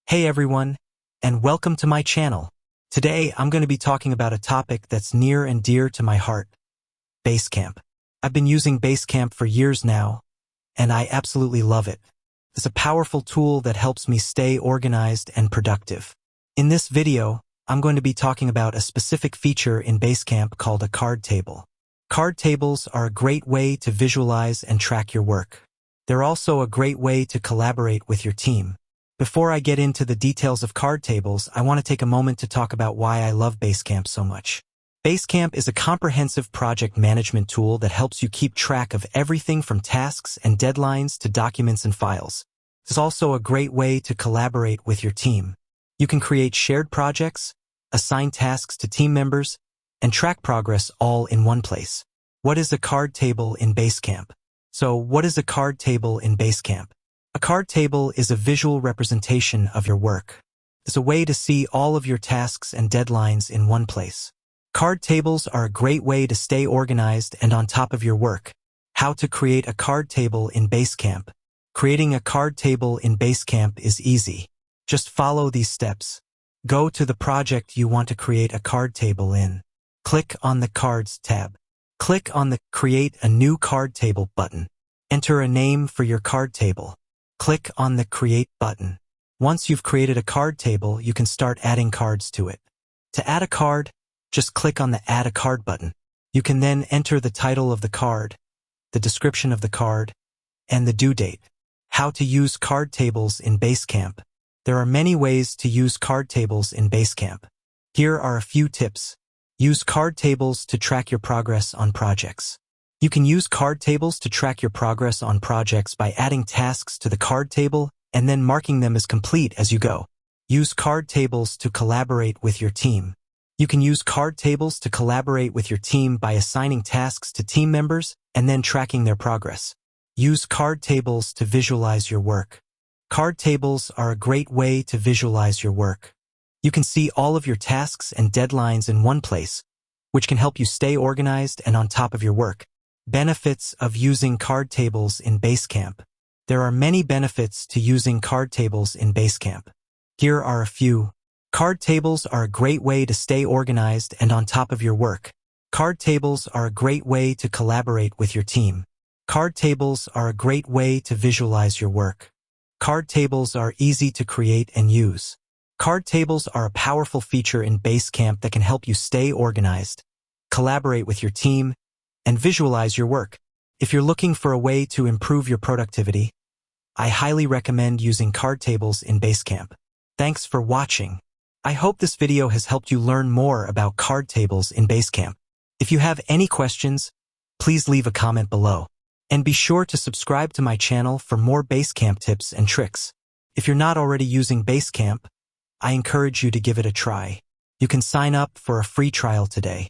Hey everyone, and welcome to my channel. Today I'm going to be talking about a topic that's near and dear to my heart, Basecamp. I've been using Basecamp for years now, and I absolutely love it. It's a powerful tool that helps me stay organized and productive. In this video, I'm going to be talking about a specific feature in Basecamp called a card table. Card tables are a great way to visualize and track your work. They're also a great way to collaborate with your team. Before I get into the details of card tables, I want to take a moment to talk about why I love Basecamp so much. Basecamp is a comprehensive project management tool that helps you keep track of everything from tasks and deadlines to documents and files. It's also a great way to collaborate with your team. You can create shared projects, assign tasks to team members, and track progress all in one place. What is a card table in Basecamp? So, what is a card table in Basecamp? A card table is a visual representation of your work. It's a way to see all of your tasks and deadlines in one place. Card tables are a great way to stay organized and on top of your work. How to create a card table in Basecamp? Creating a card table in Basecamp is easy. Just follow these steps. Go to the project you want to create a card table in. Click on the Cards tab. Click on the Create a New Card Table button. Enter a name for your card table. Click on the Create button. Once you've created a card table, you can start adding cards to it. To add a card, just click on the Add a Card button. You can then enter the title of the card, the description of the card, and the due date. How to use card tables in Basecamp. There are many ways to use card tables in Basecamp. Here are a few tips. Use card tables to track your progress on projects. You can use card tables to track your progress on projects by adding tasks to the card table and then marking them as complete as you go. Use card tables to collaborate with your team. You can use card tables to collaborate with your team by assigning tasks to team members and then tracking their progress. Use card tables to visualize your work. Card tables are a great way to visualize your work. You can see all of your tasks and deadlines in one place, which can help you stay organized and on top of your work. Benefits of using card tables in Basecamp. There are many benefits to using card tables in Basecamp. Here are a few. Card tables are a great way to stay organized and on top of your work. Card tables are a great way to collaborate with your team. Card tables are a great way to visualize your work. Card tables are easy to create and use. Card tables are a powerful feature in Basecamp that can help you stay organized, collaborate with your team, and visualize your work. If you're looking for a way to improve your productivity, I highly recommend using card tables in Basecamp. Thanks for watching. I hope this video has helped you learn more about card tables in Basecamp. If you have any questions, please leave a comment below. And be sure to subscribe to my channel for more Basecamp tips and tricks. If you're not already using Basecamp, I encourage you to give it a try. You can sign up for a free trial today.